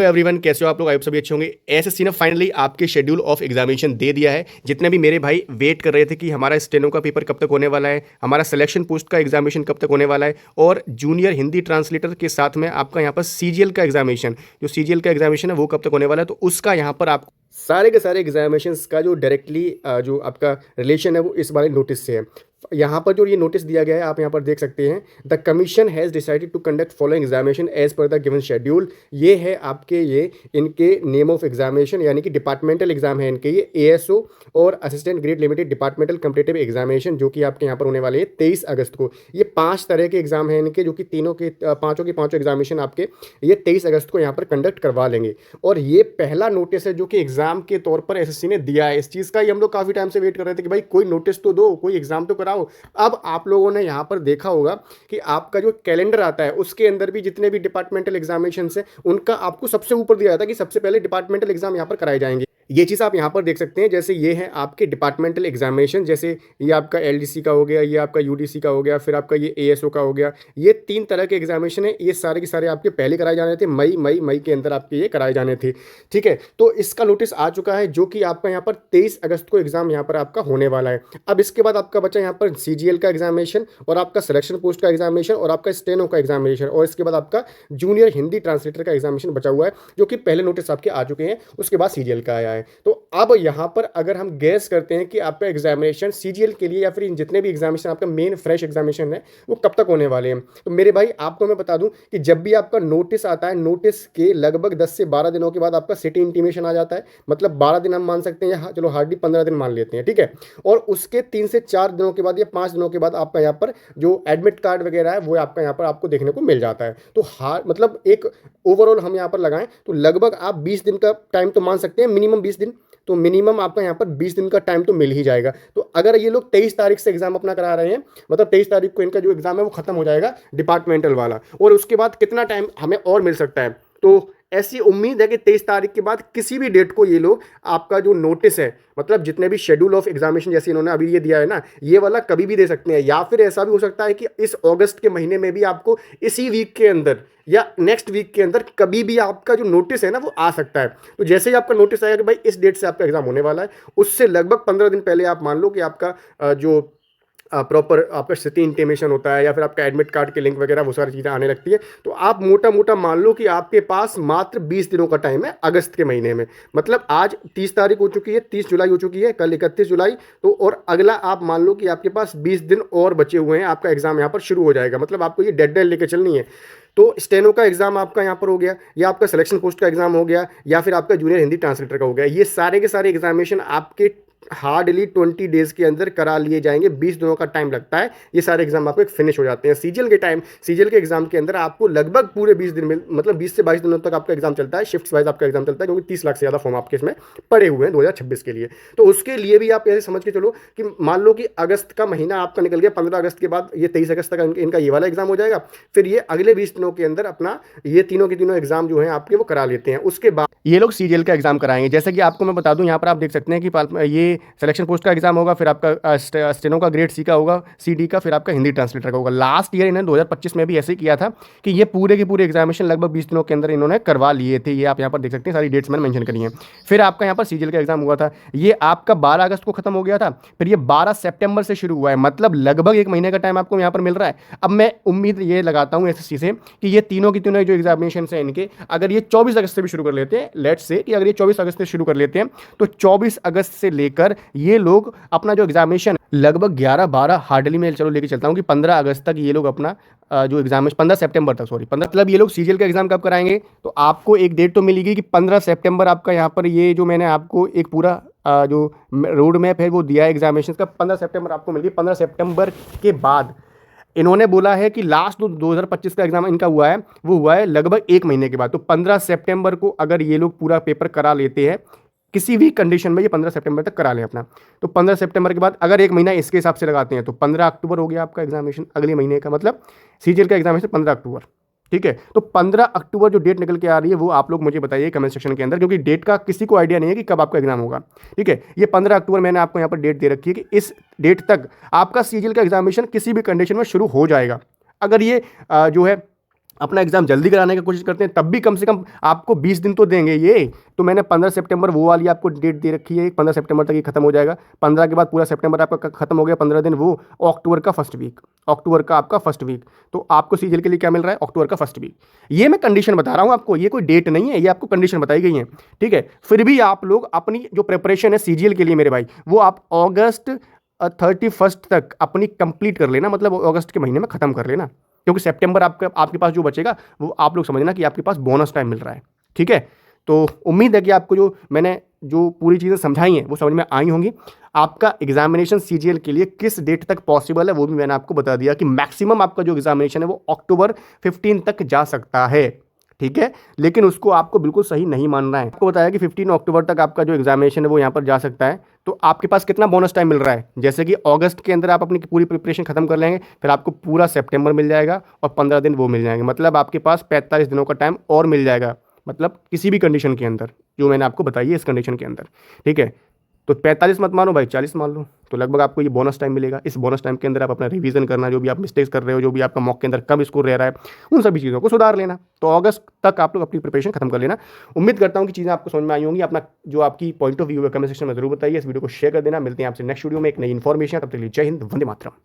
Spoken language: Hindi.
तो एवरीवन, कैसे हो आप लोग? आप सभी अच्छे होंगे। एसएससी ने फाइनली आपके शेड्यूल ऑफ एग्जामिनेशन दे दिया है। जितने भी मेरे भाई वेट कर रहे थे कि हमारा स्टेनो का पेपर कब तक होने वाला है, हमारा सिलेक्शन पोस्ट का एग्जामिनेशन कब तक होने वाला है, और जूनियर हिंदी ट्रांसलेटर के साथ में आपका यहाँ पर सीजीएल का एग्जामिनेशन, जो सीजीएल का एग्जामिनेशन है वो कब तक होने वाला है, तो उसका यहाँ पर आपको सारे के सारे एग्जामिनेशन का जो डायरेक्टली जो आपका रिलेशन है वो इस बारे नोटिस से है। यहाँ पर जो ये नोटिस दिया गया है आप यहाँ पर देख सकते हैं। The commission has decided to conduct following examination as per the given schedule. ये है आपके ये इनके नेम ऑफ एग्जामिनेशन, यानी कि डिपार्टमेंटल एग्जाम है इनके, ये एएसओ और assistant grade limited departmental competitive examination, जो कि आपके यहाँ पर होने वाले हैं 23 अगस्त को। ये 5 तरह के एग्जाम हैं इनके, जो कि पाँचों के पाँचों एग्जामिनेशन आपके ये 23 अगस्त को यहाँ पर कंडक्ट करवा लेंगे। और ये पहला नोटिस है जो कि एग्जाम के तौर पर एसएससी ने दिया है। इस चीज़ का ही हम लोग काफ़ी टाइम से वेट कर रहे थे कि भाई कोई नोटिस तो दो, कोई एग्जाम तो कराओ। अब आप लोगों ने यहाँ पर देखा होगा कि आपका जो कैलेंडर आता है उसके अंदर भी जितने भी डिपार्टमेंटल एग्जामिनेशन है उनका आपको सबसे ऊपर दिया जाता है कि सबसे पहले डिपार्टमेंटल एग्जाम यहाँ पर कराए जाएंगे। ये चीज़ आप यहाँ पर देख सकते हैं। जैसे ये है आपके डिपार्टमेंटल एग्जामिनेशन, जैसे ये आपका एलडीसी का हो गया, ये आपका यूडीसी का हो गया, फिर आपका ये एएसओ का हो गया। ये 3 तरह के एग्जामिनेशन है। ये सारे के सारे आपके पहले कराए जाने थे, मई के अंदर आपके ये कराए जाने थे। ठीक है, तो इसका नोटिस आ चुका है, जो कि आपका यहाँ पर 23 अगस्त को एग्जाम यहाँ पर आपका होने वाला है। अब इसके बाद आपका बचा यहाँ पर सीजीएल का एग्जामिनेशन, और आपका सिलेक्शन पोस्ट का एग्जामिनेशन, और आपका स्टेनो का एग्जामिनेशन, और इसके बाद आपका जूनियर हिंदी ट्रांसलेटर का एग्जामिनेशन बचा हुआ है, जो कि पहले नोटिस आपके आ चुके हैं। उसके बाद सीजीएल का आया है। तो अब यहाँ पर अगर हम गैस करते हैं कि आपका एग्जामिनेशन सीजीएल के लिए या फिर इन जितने भी एग्जामिनेशन आपका मेन फ्रेश एग्जामिनेशन है वो कब तक होने वाले हैं, तो मेरे भाई आपको मैं बता दूं कि जब भी आपका नोटिस आता है, नोटिस के लगभग 10 से 12 दिनों के बाद आपका सिटी इंटीमेशन आ जाता है। मतलब 12 दिन हम मान सकते हैं, या चलो हार्डली 15 दिन मान लेते हैं, ठीक है। और उसके 3 से 4 दिनों के बाद या 5 दिनों के बाद आपका यहाँ पर जो एडमिट कार्ड वगैरह है वो आपका यहाँ पर आपको देखने को मिल जाता है। तो मतलब एक ओवरऑल हम यहाँ पर लगाएं तो लगभग आप 20 दिन का टाइम तो मान सकते हैं, मिनिमम 20 दिन, तो मिनिमम आपका यहाँ पर 20 दिन का टाइम तो मिल ही जाएगा। तो अगर ये लोग 23 तारीख से एग्जाम अपना करा रहे हैं, मतलब 23 तारीख को इनका जो एग्जाम है वो खत्म हो जाएगा डिपार्टमेंटल वाला, और उसके बाद कितना टाइम हमें और मिल सकता है, तो ऐसी उम्मीद है कि 23 तारीख के बाद किसी भी डेट को ये लोग आपका जो नोटिस है, मतलब जितने भी शेड्यूल ऑफ एग्जामिनेशन जैसे इन्होंने अभी ये दिया है ना, ये वाला कभी भी दे सकते हैं। या फिर ऐसा भी हो सकता है कि इस अगस्त के महीने में भी आपको इसी वीक के अंदर या नेक्स्ट वीक के अंदर कभी भी आपका जो नोटिस है ना वो आ सकता है। तो जैसे ही आपका नोटिस आएगा कि भाई इस डेट से आपका एग्जाम होने वाला है, उससे लगभग 15 दिन पहले आप मान लो कि आपका जो प्रॉपर आपका स्थिति इंटीमेशन होता है, या फिर आपका एडमिट कार्ड के लिंक वगैरह वो सारी चीज़ें आने लगती है। तो आप मोटा मोटा मान लो कि आपके पास मात्र 20 दिनों का टाइम है अगस्त के महीने में। मतलब आज 30 तारीख हो चुकी है, 30 जुलाई हो चुकी है, कल 31 जुलाई, तो और अगला आप मान लो कि आपके पास 20 दिन और बचे हुए हैं, आपका एग्जाम यहाँ पर शुरू हो जाएगा। मतलब आपको ये डेडलाइन लेके चलनी है। तो स्टेनो का एग्जाम आपका यहाँ पर हो गया, या आपका सिलेक्शन पोस्ट का एग्जाम हो गया, या फिर आपका जूनियर हिंदी ट्रांसलेटर का हो गया। ये सारे के सारे एग्जामिनेशन आपके हार्डली 20 डेज के अंदर करा लिए जाएंगे। 20 दिनों का टाइम लगता है, ये सारे एग्जाम आपको फिनिश हो जाते हैं। सीजीएल के एग्जाम के अंदर आपको लगभग पूरे 20 दिन में, मतलब 20 से 22 दिनों तक आपका एग्जाम चलता है। शिफ्ट वाइज आपका एग्जाम चलता है, क्योंकि 30 लाख से ज़्यादा फॉर्म आपके इसमें पड़े हुए हैं 2026 के लिए। तो उसके लिए भी आप ऐसे समझ के चलो कि मान लो कि अगस्त का महीना आपका निकल गया, 15 अगस्त के बाद ये 23 अगस्त तक इनका ये वाला एग्जाम हो जाएगा। फिर ये अगले 20 दिनों के अंदर अपना ये तीनों के तीनों एग्जाम जो है आपके वो करा लेते हैं। उसके बाद ये लोग सीजीएल का एग्जाम कराएंगे। जैसे कि आपको मैं बता दूं, यहाँ पर आप देख सकते हैं कि ये सिलेक्शन पोस्ट का एग्जाम होगा, फिर आपका स्टेनो का ग्रेड सी का होगा, सीडी का, फिर आपका हिंदी ट्रांसलेटर का होगा। लास्ट ईयर इन्होंने 2025 में भी ऐसे ही किया था कि ये पूरे के पूरे एग्जामिनेशन लगभग 20 दिनों के अंदर इन्होंने करवा लिए थे। ये आप यहाँ पर देख सकते हैं, सारी डेट्स मैंने मेंशन करी हैं। फिर आपका यहाँ पर सीजीएल का एग्जाम हुआ था, ये आपका 12 अगस्त को खत्म हो गया था। फिर ये 12 सितंबर से शुरू हुआ है, मतलब लगभग 1 महीने का टाइम आपको यहाँ पर मिल रहा है। अब मैं उम्मीद ये लगाता हूँ एसएससी से कि ये तीनों की तीनों जो एग्जामिनेशन है इनके, अगर ये 24 अगस्त से भी शुरू कर लेते हैं, लेट्स से कि अगर ये 24 अगस्त से शुरू कर लेते हैं, तो 24 अगस्त से लेकर ये लोग अपना जो एग्जामिनेशन लगभग 11-12 हार्डली में चलो लेके चलता हूँ कि 15 अगस्त तक ये लोग अपना जो एग्जाम 15 सितंबर तक, सॉरी 15, मतलब ये लोग सीजीएल का एग्जाम कब कराएंगे, तो आपको एक डेट तो मिलेगी कि 15 सितंबर आपका यहाँ पर ये जो मैंने आपको एक पूरा जो रोड मैप है वो दिया है एग्जामिनेशन का, 15 सितंबर आपको मिल गई। 15 सितंबर के बाद इन्होंने बोला है कि लास्ट 2025 का एग्जाम इनका हुआ है वो हुआ है लगभग 1 महीने के बाद। तो 15 सितंबर को अगर ये लोग पूरा पेपर करा लेते हैं, किसी भी कंडीशन में ये 15 सितंबर तक करा लें अपना, तो 15 सितंबर के बाद अगर 1 महीना इसके हिसाब से लगाते हैं तो 15 अक्टूबर हो गया आपका एग्जामिनेशन अगले महीने का। मतलब सीजीएल का एग्जामिनेशन 15 अक्टूबर, ठीक है। तो 15 अक्टूबर जो डेट निकल के आ रही है वो आप लोग मुझे बताइए कमेंट सेक्शन के अंदर, क्योंकि डेट का किसी को आइडिया नहीं है कि कब आपका एग्जाम होगा, ठीक है। ये 15 अक्टूबर मैंने आपको यहाँ पर डेट दे रखी है कि इस डेट तक आपका सीजीएल का एग्जामिनेशन किसी भी कंडीशन में शुरू हो जाएगा। अगर ये जो है अपना एग्ज़ाम जल्दी कराने की कोशिश करते हैं, तब भी कम से कम आपको 20 दिन तो देंगे ये। तो मैंने 15 सितंबर वो वाली आपको डेट दे रखी है, 15 सितंबर तक ये खत्म हो जाएगा। 15 के बाद पूरा सितंबर आपका खत्म हो गया, 15 दिन वो। अक्टूबर का फर्स्ट वीक, अक्टूबर का आपका फर्स्ट वीक। तो आपको सीजीएल के लिए क्या मिल रहा है? अक्टूबर का फर्स्ट वीक। ये मैं कंडीशन बता रहा हूँ आपको, ये कोई डेट नहीं है, ये आपको कंडीशन बताई गई है, ठीक है। फिर भी आप लोग अपनी जो प्रिपरेशन है सीजीएल के लिए मेरे भाई, वो आप अगस्त 31 तक अपनी कंप्लीट कर लेना, मतलब अगस्त के महीने में खत्म कर लेना, क्योंकि सितंबर आपके पास जो बचेगा वो आप लोग समझना कि आपके पास बोनस टाइम मिल रहा है, ठीक है। तो उम्मीद है कि आपको जो मैंने जो पूरी चीज़ें समझाई हैं वो समझ में आई होंगी। आपका एग्जामिनेशन सीजीएल के लिए किस डेट तक पॉसिबल है वो भी मैंने आपको बता दिया कि मैक्सिमम आपका जो एग्जामिनेशन है वो अक्टूबर 15 तक जा सकता है, ठीक है। लेकिन उसको आपको बिल्कुल सही नहीं मानना है। आपको बताया कि 15 अक्टूबर तक आपका जो एग्जामिनेशन है वो यहाँ पर जा सकता है। तो आपके पास कितना बोनस टाइम मिल रहा है? जैसे कि अगस्त के अंदर आप अपनी पूरी प्रिपरेशन खत्म कर लेंगे, फिर आपको पूरा सितंबर मिल जाएगा और 15 दिन वो मिल जाएंगे, मतलब आपके पास 45 दिनों का टाइम और मिल जाएगा, मतलब किसी भी कंडीशन के अंदर जो मैंने आपको बताई है इस कंडीशन के अंदर, ठीक है। तो 45 मत मानो भाई, 40 मान लो, तो लगभग आपको ये बोनस टाइम मिलेगा। इस बोनस टाइम के अंदर आप अपना रिवीजन करना, जो भी आप मिस्टेक्स कर रहे हो, जो भी आपका मॉक के अंदर कम स्कोर रह रहा है, उन सभी चीज़ों को सुधार लेना। तो अगस्त तक आप लोग अपनी प्रिपरेशन खत्म कर लेना। उम्मीद करता हूँ कि चीज़ें आपको समझ में आई होंगी। अपना जो आपकी पॉइंट ऑफ व्यू है कमेंट सेक्शन में जरूर बताइए। इस वीडियो को शेयर कर देना। मिलते हैं आपसे नेक्स्ट वीडियो में एक नई इन्फॉर्मेशन। तब तक के लिए जय हिंद, वंदे मातरम।